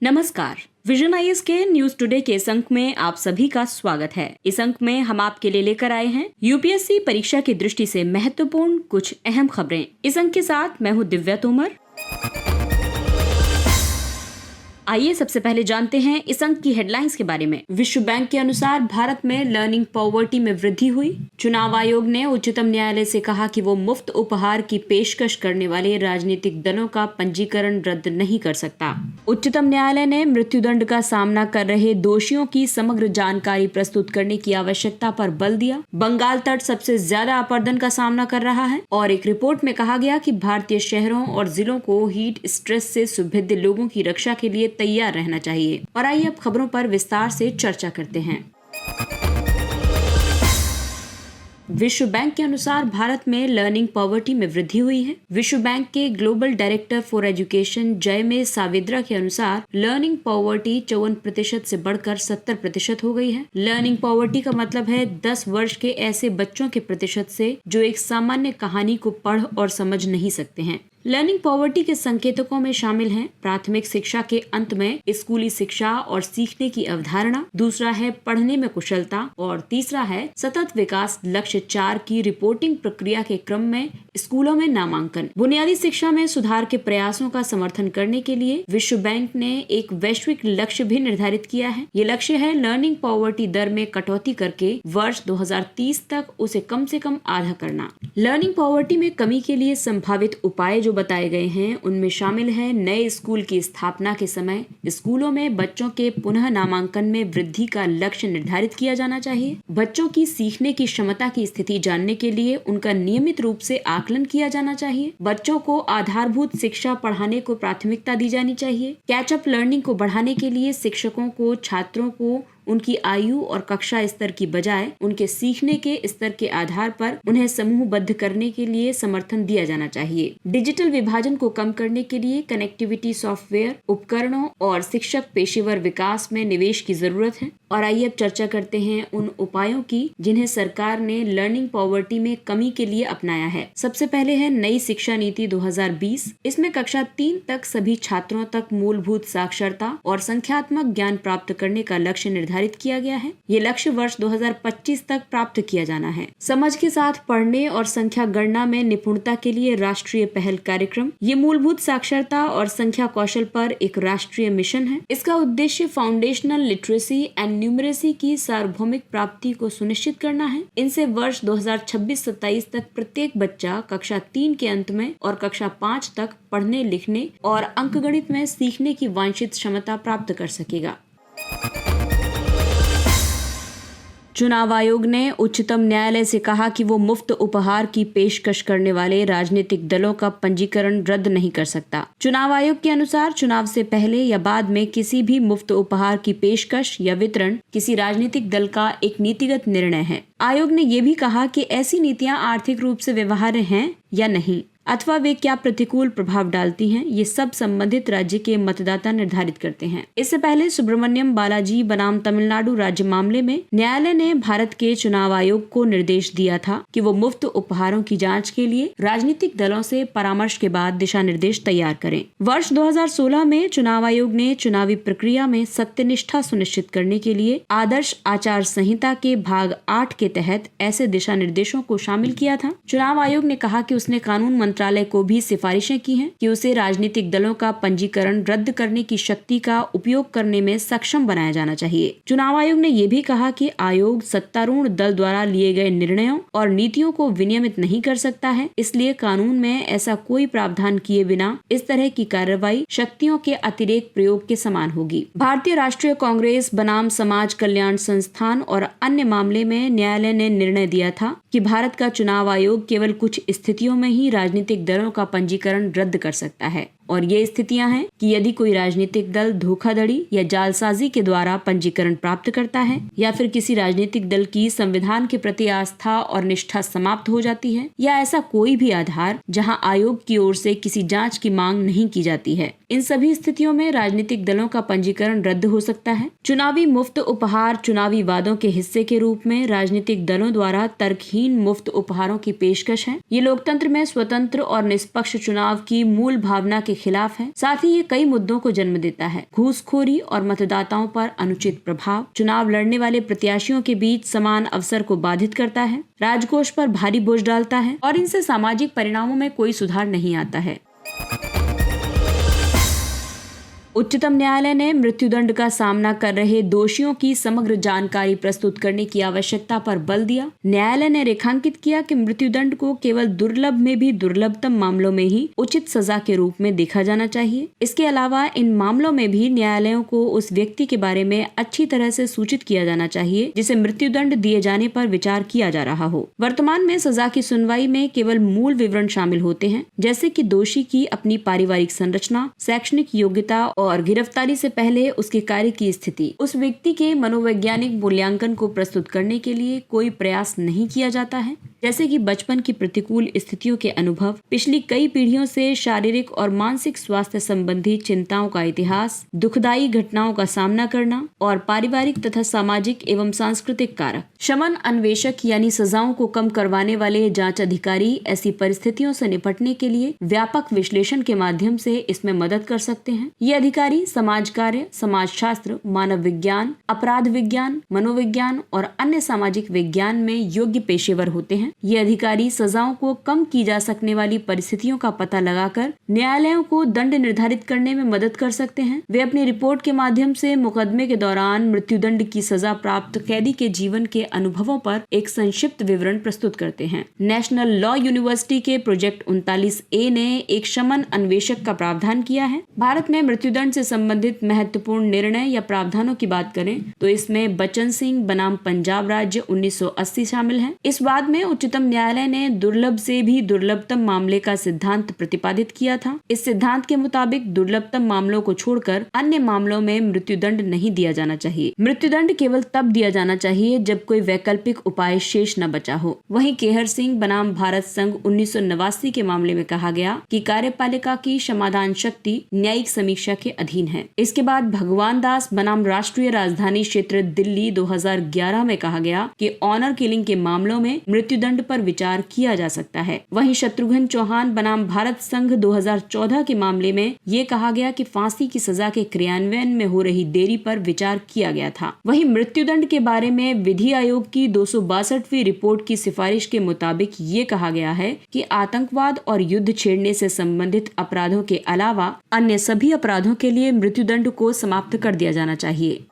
नमस्कार। Vision IAS के news today के इस अंक में आप सभी का स्वागत है। इस अंक में हम आपके लिए लेकर आए हैं यूपीएससी परीक्षा की दृष्टि से महत्वपूर्ण कुछ अहम खबरें। इस अंक के साथ मैं हूं दिव्या तोमर। आइए सबसे पहले जानते हैं इस अंक की हेडलाइंस के बारे में। विश्व बैंक के अनुसार भारत में लर्निंग पॉवर्टी में वृद्धि हुई। चुनाव आयोग ने उच्चतम न्यायालय से कहा कि वो मुफ्त उपहार की पेशकश करने वाले राजनीतिक दलों का पंजीकरण रद्द नहीं कर सकता। उच्चतम न्यायालय ने मृत्युदंड का सामना कर रहे दोषियों की समग्र जानकारी प्रस्तुत करने की आवश्यकता पर बल दिया। बंगाल तट सबसे ज्यादा अपरदन का सामना कर रहा है और एक रिपोर्ट में कहा गया कि भारतीय शहरों और जिलों को हीट स्ट्रेस से सुभिद्ध लोगों की रक्षा के लिए तैयार रहना चाहिए। और आइए अब खबरों पर विस्तार से चर्चा करते हैं। विश्व बैंक के अनुसार भारत में लर्निंग पॉवर्टी में वृद्धि हुई है। विश्व बैंक के ग्लोबल डायरेक्टर फॉर एजुकेशन जयमे सावेद्रा के अनुसार लर्निंग पॉवर्टी 54% से बढ़कर 70% हो गई है। लर्निंग पॉवर्टी का मतलब है 10 वर्ष के ऐसे बच्चों के प्रतिशत से जो एक सामान्य कहानी को पढ़ और समझ नहीं सकते हैं। लर्निंग पॉवर्टी के संकेतकों में शामिल हैं प्राथमिक शिक्षा के अंत में स्कूली शिक्षा और सीखने की अवधारणा, दूसरा है पढ़ने में कुशलता और तीसरा है सतत विकास लक्ष्य 4 की रिपोर्टिंग प्रक्रिया के क्रम में स्कूलों में नामांकन। बुनियादी शिक्षा में सुधार के प्रयासों का समर्थन करने के लिए विश्व बैंक ने एक वैश्विक लक्ष्य भी निर्धारित किया है। ये लक्ष्य है लर्निंग पॉवर्टी दर में कटौती करके वर्ष 2030 तक उसे कम से कम आधा करना। लर्निंग पॉवर्टी में कमी के लिए संभावित उपाय जो बताए गए हैं उनमें शामिल है नए स्कूल की स्थापना के समय स्कूलों में बच्चों के पुनः नामांकन में वृद्धि का लक्ष्य निर्धारित किया जाना चाहिए। बच्चों की सीखने की क्षमता की स्थिति जानने के लिए उनका नियमित रूप से आकलन किया जाना चाहिए। बच्चों को आधारभूत शिक्षा पढ़ाने को प्राथमिकता दी जानी चाहिए। कैचअप लर्निंग को बढ़ाने के लिए शिक्षकों को छात्रों को उनकी आयु और कक्षा स्तर की बजाय उनके सीखने के स्तर के आधार पर उन्हें समूहबद्ध करने के लिए समर्थन दिया जाना चाहिए। डिजिटल विभाजन को कम करने के लिए कनेक्टिविटी सॉफ्टवेयर, उपकरणों और शिक्षक पेशेवर विकास में निवेश की जरूरत है। और आइए अब चर्चा करते हैं उन उपायों की जिन्हें सरकार ने लर्निंग पॉवर्टी में कमी के लिए अपनाया है। सबसे पहले है नई शिक्षा नीति 2020। इसमें कक्षा 3 तक सभी छात्रों तक मूलभूत साक्षरता और संख्यात्मक ज्ञान प्राप्त करने का लक्ष्य निर्धारित किया गया है। ये लक्ष्य वर्ष 2025 तक प्राप्त किया जाना है। समझ के साथ पढ़ने और संख्या गणना में निपुणता के लिए राष्ट्रीय पहल कार्यक्रम। ये मूलभूत साक्षरता और संख्या कौशल पर एक राष्ट्रीय मिशन है। इसका उद्देश्य फाउंडेशनल लिटरेसी एंड न्यूमरेसी की सार्वभौमिक प्राप्ति को सुनिश्चित करना है। इनसे वर्ष 2026-27 तक प्रत्येक बच्चा कक्षा 3 के अंत में और कक्षा 5 तक पढ़ने लिखने और अंकगणित में सीखने की वांछित क्षमता प्राप्त कर सकेगा। चुनाव आयोग ने उच्चतम न्यायालय से कहा कि वो मुफ्त उपहार की पेशकश करने वाले राजनीतिक दलों का पंजीकरण रद्द नहीं कर सकता। चुनाव आयोग के अनुसार चुनाव से पहले या बाद में किसी भी मुफ्त उपहार की पेशकश या वितरण किसी राजनीतिक दल का एक नीतिगत निर्णय है। आयोग ने ये भी कहा कि ऐसी नीतियां आर्थिक रूप से व्यवहार्य हैं या नहीं अथवा वे क्या प्रतिकूल प्रभाव डालती हैं, ये सब संबंधित राज्य के मतदाता निर्धारित करते हैं। इससे पहले सुब्रमण्यम बालाजी बनाम तमिलनाडु राज्य मामले में न्यायालय ने भारत के चुनाव आयोग को निर्देश दिया था कि वो मुफ्त उपहारों की जांच के लिए राजनीतिक दलों से परामर्श के बाद दिशा निर्देश तैयार करें। वर्ष 2016 में चुनाव आयोग ने चुनावी प्रक्रिया में सत्यनिष्ठा सुनिश्चित करने के लिए आदर्श आचार संहिता के भाग 8 के तहत ऐसे दिशा निर्देशों को शामिल किया था। चुनाव आयोग ने कहा कि उसने कानून मंत्रालय को भी सिफारिशें की हैं कि उसे राजनीतिक दलों का पंजीकरण रद्द करने की शक्ति का उपयोग करने में सक्षम बनाया जाना चाहिए। चुनाव आयोग ने यह भी कहा कि आयोग सत्तारूढ़ दल द्वारा लिए गए निर्णयों और नीतियों को विनियमित नहीं कर सकता है, इसलिए कानून में ऐसा कोई प्रावधान किए बिना इस तरह की कार्रवाई शक्तियों के अतिरेक प्रयोग के समान होगी। भारतीय राष्ट्रीय कांग्रेस बनाम समाज कल्याण संस्थान और अन्य मामले में न्यायालय ने निर्णय दिया था कि भारत का चुनाव आयोग केवल कुछ स्थितियों में ही राजनीतिक दलों का पंजीकरण रद्द कर सकता है और ये स्थितियां हैं कि यदि कोई राजनीतिक दल धोखाधड़ी या जालसाजी के द्वारा पंजीकरण प्राप्त करता है या फिर किसी राजनीतिक दल की संविधान के प्रति आस्था और निष्ठा समाप्त हो जाती है या ऐसा कोई भी आधार जहां आयोग की ओर से किसी जांच की मांग नहीं की जाती है। इन सभी स्थितियों में राजनीतिक दलों का पंजीकरण रद्द हो सकता है। चुनावी मुफ्त उपहार चुनावी वादों के हिस्से के रूप में राजनीतिक दलों द्वारा तर्कहीन मुफ्त उपहारों की पेशकश है। ये लोकतंत्र में स्वतंत्र और निष्पक्ष चुनाव की मूल भावना के के खिलाफ है। साथ ही ये कई मुद्दों को जन्म देता है। घूसखोरी और मतदाताओं पर अनुचित प्रभाव, चुनाव लड़ने वाले प्रत्याशियों के बीच समान अवसर को बाधित करता है, राजकोष पर भारी बोझ डालता है और इनसे सामाजिक परिणामों में कोई सुधार नहीं आता है। उच्चतम न्यायालय ने मृत्युदंड का सामना कर रहे दोषियों की समग्र जानकारी प्रस्तुत करने की आवश्यकता पर बल दिया। न्यायालय ने रेखांकित किया कि मृत्युदंड को केवल दुर्लभ में भी दुर्लभतम मामलों में ही उचित सजा के रूप में देखा जाना चाहिए। इसके अलावा इन मामलों में भी न्यायालयों को उस व्यक्ति के बारे में अच्छी तरह से सूचित किया जाना चाहिए जिसे मृत्युदंड दिए जाने पर विचार किया जा रहा हो। वर्तमान में सजा की सुनवाई में केवल मूल विवरण शामिल होते हैं, जैसे कि दोषी की अपनी पारिवारिक संरचना, शैक्षणिक योग्यता और गिरफ्तारी से पहले उसके कार्य की स्थिति। उस व्यक्ति के मनोवैज्ञानिक मूल्यांकन को प्रस्तुत करने के लिए कोई प्रयास नहीं किया जाता है, जैसे कि बचपन की प्रतिकूल स्थितियों के अनुभव, पिछली कई पीढ़ियों से शारीरिक और मानसिक स्वास्थ्य संबंधी चिंताओं का इतिहास, दुखदायी घटनाओं का सामना करना और पारिवारिक तथा सामाजिक एवं सांस्कृतिक कारक। शमन अन्वेषक यानी सजाओं को कम करवाने वाले जांच अधिकारी ऐसी परिस्थितियों से निपटने के लिए व्यापक विश्लेषण के माध्यम से इसमें मदद कर सकते हैं। ये अधिकारी समाज कार्य, समाज शास्त्र, मानव विज्ञान, अपराध विज्ञान, मनोविज्ञान और अन्य सामाजिक विज्ञान में योग्य पेशेवर होते हैं। ये अधिकारी सजाओं को कम की जा सकने वाली परिस्थितियों का पता लगाकर न्यायालयों को दंड निर्धारित करने में मदद कर सकते हैं। वे अपनी रिपोर्ट के माध्यम से मुकदमे के दौरान मृत्युदंड की सजा प्राप्त कैदी के जीवन के अनुभवों पर एक संक्षिप्त विवरण प्रस्तुत करते हैं। नेशनल लॉ यूनिवर्सिटी के प्रोजेक्ट 39A ने एक शमन अन्वेषक का प्रावधान किया है। भारत में मृत्युदंड से संबंधित महत्वपूर्ण निर्णय या प्रावधानों की बात करें तो इसमें बचन सिंह बनाम पंजाब राज्य 1980 शामिल है। इस बाद में उच्चतम न्यायालय ने दुर्लभ से भी दुर्लभतम मामले का सिद्धांत प्रतिपादित किया था। इस सिद्धांत के मुताबिक दुर्लभतम मामलों को छोड़कर अन्य मामलों में मृत्युदंड नहीं दिया जाना चाहिए। मृत्युदंड केवल तब दिया जाना चाहिए जब कोई वैकल्पिक उपाय शेष न बचा हो। वहीं केहर सिंह बनाम भारत संघ 1989 के मामले में कहा गया कि कार्यपालिका की समाधान शक्ति न्यायिक समीक्षा के अधीन है। इसके बाद भगवान दास बनाम राष्ट्रीय राजधानी क्षेत्र दिल्ली 2011 में कहा गया कि ऑनर किलिंग के मामलों में मृत्युदंड पर विचार किया जा सकता है। वहीं शत्रुघ्न चौहान बनाम भारत संघ 2014 के मामले में ये कहा गया कि फांसी की सजा के क्रियान्वयन में हो रही देरी पर विचार किया गया था। वहीं मृत्युदंड के बारे में विधि आयोग की 262वीं रिपोर्ट की सिफारिश के मुताबिक ये कहा गया है कि आतंकवाद और युद्ध छेड़ने से संबंधित अपराधों के अलावा अन्य सभी अपराधों के लिए मृत्युदंड को समाप्त कर दिया जाना चाहिए।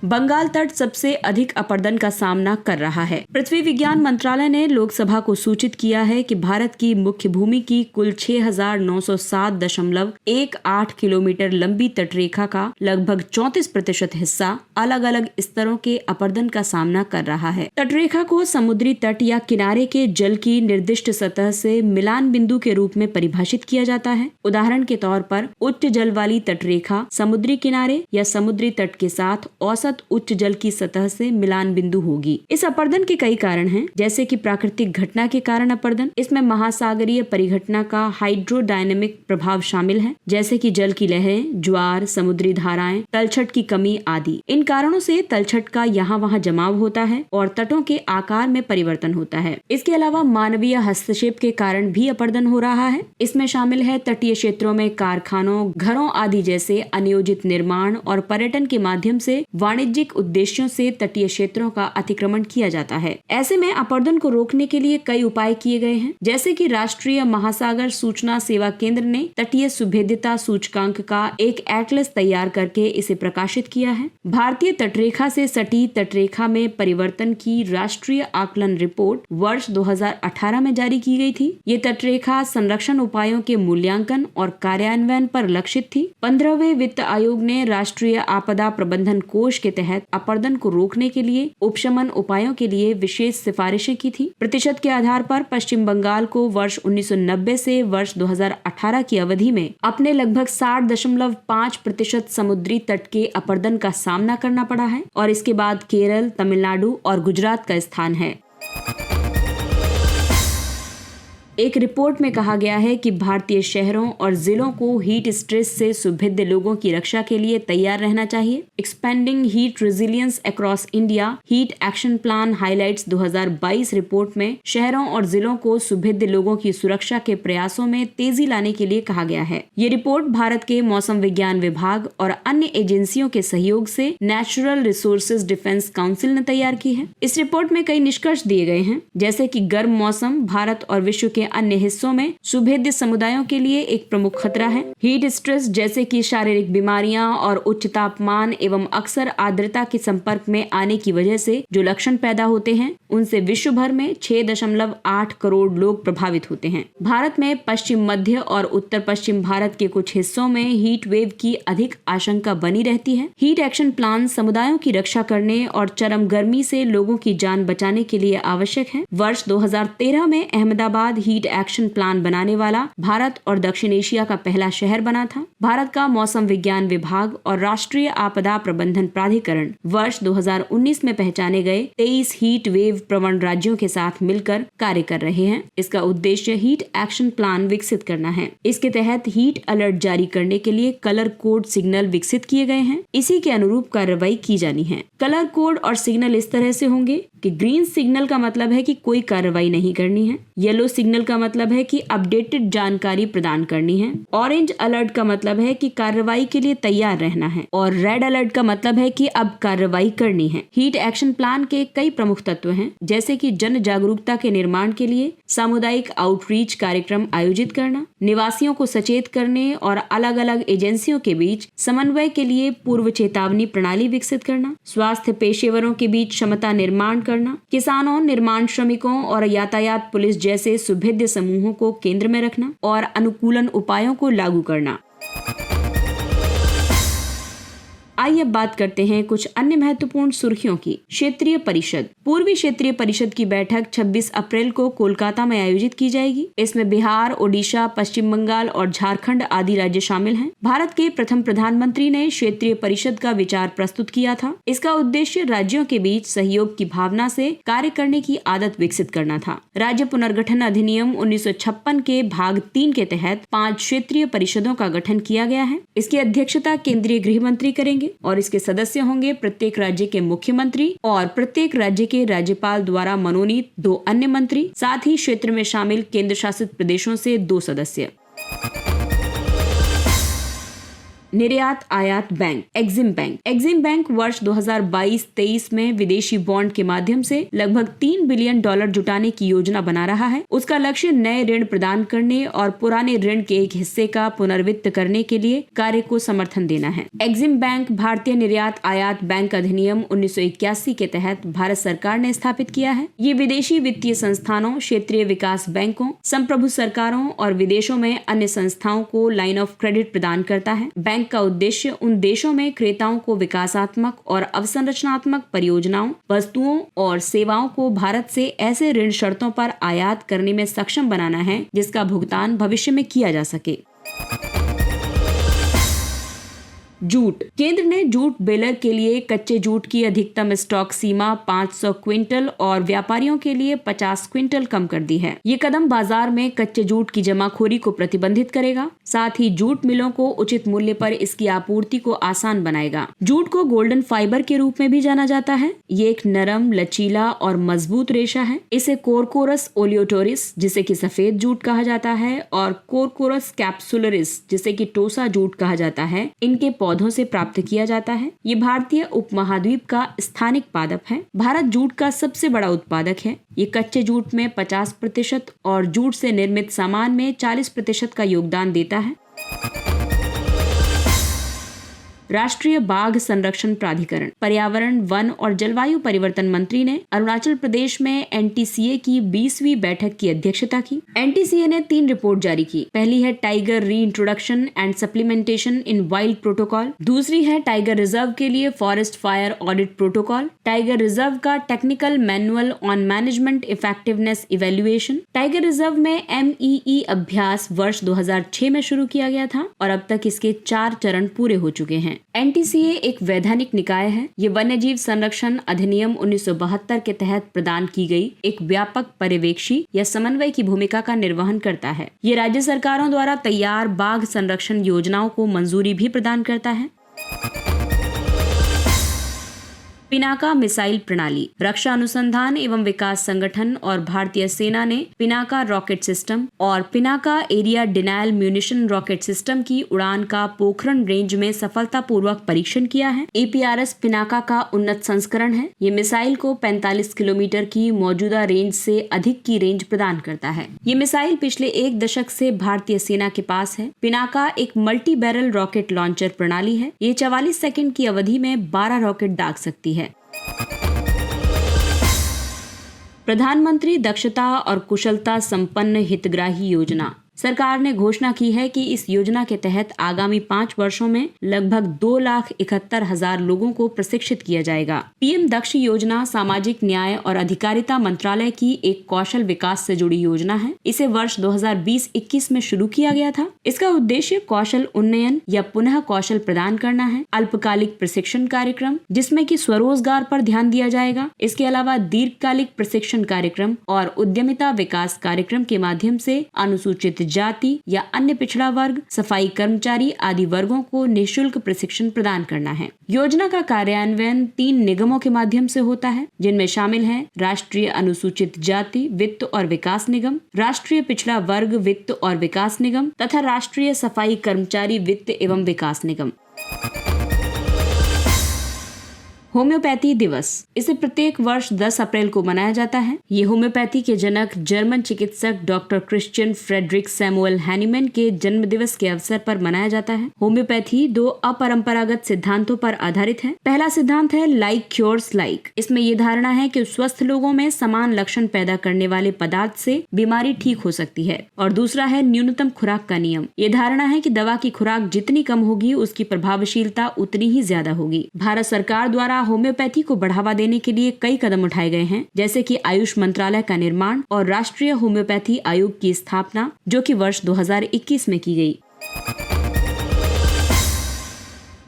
बंगाल तट सबसे अधिक अपरदन का सामना कर रहा है। पृथ्वी विज्ञान मंत्रालय ने लोकसभा को सूचित किया है कि भारत की मुख्य भूमि की कुल 6,907.18 किलोमीटर लंबी तटरेखा का लगभग 34% हिस्सा अलग अलग स्तरों के अपरदन का सामना कर रहा है। तटरेखा को समुद्री तट या किनारे के जल की निर्दिष्ट सतह से मिलान बिंदु के रूप में परिभाषित किया जाता है। उदाहरण के तौर पर उच्च जल वाली तटरेखा समुद्री किनारे या समुद्री तट के साथ औसत उच्च जल की सतह से मिलान बिंदु होगी। इस अपरदन के कई कारण हैं, जैसे कि प्राकृतिक घटना के कारण अपरदन। इसमें महासागरीय परिघटना का हाइड्रोडायनेमिक प्रभाव शामिल है, जैसे कि जल की लहरें, ज्वार, समुद्री धाराएं, तलछट की कमी आदि। इन कारणों से तलछट का यहाँ वहाँ जमाव होता है और तटों के आकार में परिवर्तन होता है। इसके अलावा मानवीय हस्तक्षेप के कारण भी अपरदन हो रहा है। इसमें शामिल है तटीय क्षेत्रों में कारखानों, घरों आदि जैसे अनियोजित निर्माण और पर्यटन के माध्यम से वाणिज्यिक उद्देश्यों से तटीय क्षेत्रों का अतिक्रमण किया जाता है। ऐसे में अपरदन को रोकने के लिए कई उपाय किए गए हैं, जैसे कि राष्ट्रीय महासागर सूचना सेवा केंद्र ने तटीय सुभेद्यता सूचकांक का एक एटलस तैयार करके इसे प्रकाशित किया है। भारतीय तटरेखा से सटी तटरेखा में परिवर्तन की राष्ट्रीय आकलन रिपोर्ट वर्ष 2018 में जारी की गई थी। ये तटरेखा संरक्षण उपायों के मूल्यांकन और कार्यान्वयन पर लक्षित थी। 15वें वित्त आयोग ने राष्ट्रीय आपदा प्रबंधन कोष के तहत अपरदन को रोकने के लिए उपशमन उपायों के लिए विशेष सिफारिशें की थी। प्रतिशत के आधार पर पश्चिम बंगाल को वर्ष 1990 से वर्ष 2018 की अवधि में अपने लगभग 60.5% समुद्री तट के अपरदन का सामना करना पड़ा है और इसके बाद केरल, तमिलनाडु और गुजरात का स्थान है। एक रिपोर्ट में कहा गया है कि भारतीय शहरों और जिलों को हीट स्ट्रेस से सुभिद्ध लोगों की रक्षा के लिए तैयार रहना चाहिए। Expanding heat resilience across India heat action plan highlights 2022 report में शहरों और जिलों को सुभिद्ध लोगों की सुरक्षा के प्रयासों में तेजी लाने के लिए कहा गया है। ये रिपोर्ट भारत के मौसम विज्ञान विभाग और अन्य एजेंसियों के सहयोग से नेचुरल रिसोर्सेज डिफेंस काउंसिल ने तैयार की है। इस रिपोर्ट में कई निष्कर्ष दिए गए हैं, जैसे कि गर्म मौसम भारत और विश्व के अन्य हिस्सों में सुभेद्य समुदायों के लिए एक प्रमुख खतरा है। हीट स्ट्रेस जैसे कि शारीरिक बीमारियां और उच्च तापमान एवं अक्सर आर्द्रता के संपर्क में आने की वजह से जो लक्षण पैदा होते हैं, उनसे विश्व भर में 6.8 करोड़ लोग प्रभावित होते हैं। भारत में पश्चिम मध्य और उत्तर पश्चिम भारत के कुछ हिस्सों में हीट वेव की अधिक आशंका बनी रहती है। हीट एक्शन प्लान समुदायों की रक्षा करने और चरम गर्मी से लोगों की जान बचाने के लिए आवश्यक है। वर्ष 2013 में अहमदाबाद हीट एक्शन प्लान बनाने वाला भारत और दक्षिण एशिया का पहला शहर बना था। भारत का मौसम विज्ञान विभाग और राष्ट्रीय आपदा प्रबंधन प्राधिकरण वर्ष 2019 में पहचाने गए 23 हीट वेव प्रवण राज्यों के साथ मिलकर कार्य कर रहे हैं। इसका उद्देश्य हीट एक्शन प्लान विकसित करना है। इसके तहत हीट अलर्ट जारी करने के लिए कलर कोड सिग्नल विकसित किए गए हैं। इसी के अनुरूप कार्रवाई की जानी है। कलर कोड और सिग्नल इस तरह से होंगे कि ग्रीन सिग्नल का मतलब है कि कोई कार्रवाई नहीं करनी है, येलो सिग्नल का मतलब है कि अपडेटेड जानकारी प्रदान करनी है, ऑरेंज अलर्ट का मतलब है कि कार्रवाई के लिए तैयार रहना है और रेड अलर्ट का मतलब है कि अब कार्रवाई करनी है। हीट एक्शन प्लान के कई प्रमुख तत्व हैं, जैसे कि जन जागरूकता के निर्माण के लिए सामुदायिक आउटरीच कार्यक्रम आयोजित करना, निवासियों को सचेत करने और अलग अलग एजेंसियों के बीच समन्वय के लिए पूर्व चेतावनी प्रणाली विकसित करना, स्वास्थ्य पेशेवरों के बीच क्षमता निर्माण करना, किसानों, निर्माण श्रमिकों और यातायात पुलिस जैसे सुभिद्ध समूहों को केंद्र में रखना और अनुकूलन उपायों को लागू करना। आइए अब बात करते हैं कुछ अन्य महत्वपूर्ण सुर्खियों की। क्षेत्रीय परिषद। पूर्वी क्षेत्रीय परिषद की बैठक 26 अप्रैल को कोलकाता में आयोजित की जाएगी। इसमें बिहार, ओडिशा, पश्चिम बंगाल और झारखंड आदि राज्य शामिल हैं। भारत के प्रथम प्रधानमंत्री ने क्षेत्रीय परिषद का विचार प्रस्तुत किया था। इसका उद्देश्य राज्यों के बीच सहयोग की भावना से कार्य करने की आदत विकसित करना था। राज्य पुनर्गठन अधिनियम 1956 के भाग 3 के तहत 5 क्षेत्रीय परिषदों का गठन किया गया है। इसकी अध्यक्षता केंद्रीय गृह मंत्री करेंगे और इसके सदस्य होंगे प्रत्येक राज्य के मुख्यमंत्री और प्रत्येक राज्य के राज्यपाल द्वारा मनोनीत 2 अन्य मंत्री, साथ ही क्षेत्र में शामिल केंद्र शासित प्रदेशों से 2 सदस्य। निर्यात आयात bank Exim bank. Exim bank वर्ष 2022-23 में विदेशी बॉन्ड के माध्यम से लगभग $3 बिलियन जुटाने की योजना बना रहा है। उसका लक्ष्य नए ऋण प्रदान करने और पुराने ऋण के एक हिस्से का पुनर्वित्त करने के लिए कार्य को समर्थन देना है। एक्जिम बैंक भारतीय निर्यात आयात बैंक अधिनियम 1981 के तहत भारत सरकार ने स्थापित किया है। ये विदेशी वित्तीय संस्थानों, क्षेत्रीय विकास बैंकों, संप्रभु सरकारों और विदेशों में अन्य संस्थाओं को लाइन ऑफ क्रेडिट प्रदान करता है। बैंक का उद्देश्य उन देशों में क्रेताओं को विकासात्मक और अवसंरचनात्मक परियोजनाओं, वस्तुओं और सेवाओं को भारत से ऐसे ऋण शर्तों पर आयात करने में सक्षम बनाना है जिसका भुगतान भविष्य में किया जा सके। जूट। केंद्र ने जूट बेलर के लिए कच्चे जूट की अधिकतम स्टॉक सीमा 500 क्विंटल और व्यापारियों के लिए 50 क्विंटल कम कर दी है। ये कदम बाजार में कच्चे जूट की जमाखोरी को प्रतिबंधित करेगा, साथ ही जूट मिलों को उचित मूल्य पर इसकी आपूर्ति को आसान बनाएगा। जूट को गोल्डन फाइबर के रूप में भी जाना जाता है। ये एक नरम, लचीला और मजबूत रेशा है। इसे कोरकोरस ओलियोटोरिस, जिसे कि सफेद जूट कहा जाता है, और कोरकोरस कैप्सुलरिस, जिसे कि टोसा जूट कहा जाता है, इनके पौधों से प्राप्त किया जाता है। ये भारतीय उपमहाद्वीप का स्थानिक पादप है। भारत जूट का सबसे बड़ा उत्पादक है। ये कच्चे जूट में 50% और जूट से निर्मित सामान में 40% का योगदान देता है। राष्ट्रीय बाघ संरक्षण प्राधिकरण। पर्यावरण, वन और जलवायु परिवर्तन मंत्री ने अरुणाचल प्रदेश में NTCA की 20वीं बैठक की अध्यक्षता की। NTCA ने 3 रिपोर्ट जारी की। पहली है tiger reintroduction and supplementation in wild protocol. दूसरी है टाइगर रिजर्व के लिए forest fire audit protocol. Tiger reserve का technical manual on management effectiveness evaluation. Tiger reserve में MEE अभ्यास वर्ष 2006 में शुरू किया गया था और अब तक इसके 4 चरण पूरे हो चुके हैं। NTCA एक वैधानिक निकाय है। ये वन्यजीव संरक्षण अधिनियम 1972 के तहत प्रदान की गई एक व्यापक पर्यवेक्षी या समन्वय की भूमिका का निर्वहन करता है। ये राज्य सरकारों द्वारा तैयार बाघ संरक्षण योजनाओं को मंजूरी भी प्रदान करता है। पिनाका मिसाइल प्रणाली। रक्षा अनुसंधान एवं विकास संगठन और भारतीय सेना ने पिनाका रॉकेट सिस्टम और Pinaka area denial munition rocket system की उड़ान का पोखरण रेंज में सफलतापूर्वक परीक्षण किया है। APRS पिनाका का उन्नत संस्करण है। ये मिसाइल को 45 किलोमीटर की मौजूदा रेंज से अधिक की रेंज प्रदान करता है। ये मिसाइल पिछले एक दशक से भारतीय सेना के पास है। पिनाका एक मल्टी बैरल रॉकेट लॉन्चर प्रणाली है। ये 44 सेकंड की अवधि में 12 रॉकेट दाग सकती है। प्रधानमंत्री दक्षता और कुशलता संपन्न हितग्राही योजना। सरकार ने घोषणा की है कि इस योजना के तहत आगामी 5 वर्षों में लगभग 2,71,000 लोगों को प्रशिक्षित किया जाएगा। PM दक्ष योजना सामाजिक न्याय और अधिकारिता मंत्रालय की एक कौशल विकास से जुड़ी योजना है। इसे वर्ष 2020-21 में शुरू किया गया था। इसका उद्देश्य कौशल उन्नयन या पुनः कौशल प्रदान करना है। अल्पकालिक प्रशिक्षण कार्यक्रम जिसमें कि स्वरोजगार पर ध्यान दिया जाएगा। इसके अलावा दीर्घकालिक प्रशिक्षण कार्यक्रम और उद्यमिता विकास कार्यक्रम के माध्यम से अनुसूचित जाति या अन्य पिछड़ा वर्ग, सफाई कर्मचारी आदि वर्गों को निःशुल्क प्रशिक्षण प्रदान करना है। योजना का कार्यान्वयन 3 निगमों के माध्यम से होता है, जिनमें शामिल है राष्ट्रीय अनुसूचित जाति वित्त और विकास निगम, राष्ट्रीय पिछड़ा वर्ग वित्त और विकास निगम तथा राष्ट्रीय सफाई कर्मचारी वित्त एवं विकास निगम। होम्योपैथी दिवस। इसे प्रत्येक वर्ष 10 अप्रैल को मनाया जाता है। ये होम्योपैथी के जनक जर्मन चिकित्सक doctor Christian Friedrich Samuel Hahnemann के जन्म दिवस के अवसर पर मनाया जाता है। होम्योपैथी 2 अपरंपरागत सिद्धांतों पर आधारित है। पहला सिद्धांत है लाइक क्योर्स लाइक। इसमें ये धारणा है कि स्वस्थ लोगों में समान लक्षण पैदा करने वाले पदार्थ से बीमारी ठीक हो सकती है। और दूसरा है न्यूनतम खुराक का नियम। ये धारणा है कि दवा की खुराक जितनी कम होगी उसकी प्रभावशीलता उतनी ही ज्यादा होगी। भारत सरकार द्वारा होम्योपैथी को बढ़ावा देने के लिए कई कदम उठाए गए हैं, जैसे कि आयुष मंत्रालय का निर्माण और राष्ट्रीय होम्योपैथी आयोग की स्थापना, जो कि वर्ष 2021 में की गई।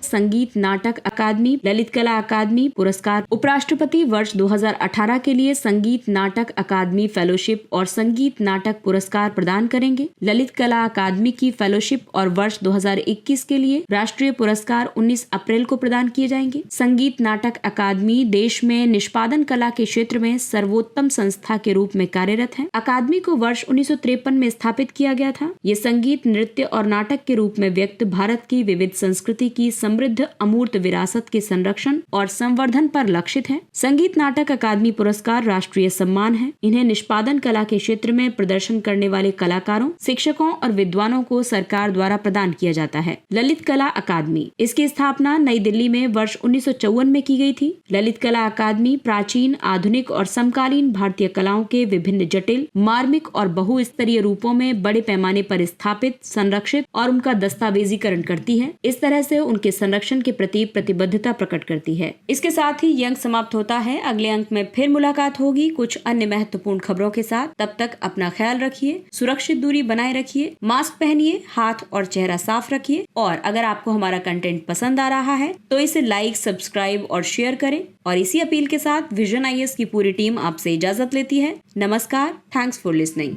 संगीत नाटक अकादमी ललित कला अकादमी पुरस्कार। उपराष्ट्रपति वर्ष 2018 के लिए संगीत नाटक अकादमी फेलोशिप और संगीत नाटक पुरस्कार प्रदान करेंगे। ललित कला अकादमी की फेलोशिप और वर्ष 2021 के लिए राष्ट्रीय पुरस्कार 19 अप्रैल को प्रदान किए जाएंगे। संगीत नाटक अकादमी देश में निष्पादन कला के क्षेत्र में सर्वोत्तम संस्था के रूप में कार्यरत है। अकादमी को वर्ष 1953 में स्थापित किया गया था। ये संगीत, नृत्य और नाटक के रूप में व्यक्त भारत की विविध संस्कृति की समृद्ध अमूर्त विरासत के संरक्षण और संवर्धन पर लक्षित है। संगीत नाटक अकादमी पुरस्कार राष्ट्रीय सम्मान है। इन्हें निष्पादन कला के क्षेत्र में प्रदर्शन करने वाले कलाकारों, शिक्षकों और विद्वानों को सरकार द्वारा प्रदान किया जाता है। ललित कला अकादमी, इसकी स्थापना नई दिल्ली में वर्ष 1954 में की गई थी। ललित कला अकादमी प्राचीन, आधुनिक और समकालीन भारतीय कलाओं के विभिन्न जटिल, मार्मिक और बहुस्तरीय रूपों में बड़े पैमाने पर स्थापित, संरक्षित और उनका दस्तावेजीकरण करती है। इस तरह से उनके संरक्षण के प्रति प्रतिबद्धता प्रकट करती है। इसके साथ ही ये अंक समाप्त होता है। अगले अंक में फिर मुलाकात होगी कुछ अन्य महत्वपूर्ण खबरों के साथ। तब तक अपना ख्याल रखिए, सुरक्षित दूरी बनाए रखिए, मास्क पहनिए, हाथ और चेहरा साफ रखिए और अगर आपको हमारा कंटेंट पसंद आ रहा है तो इसे लाइक, सब्सक्राइब और शेयर करें। और इसी अपील के साथ विजन IAS की पूरी टीम आपसे इजाजत लेती है। नमस्कार, थैंक्स फॉर लिसनिंग।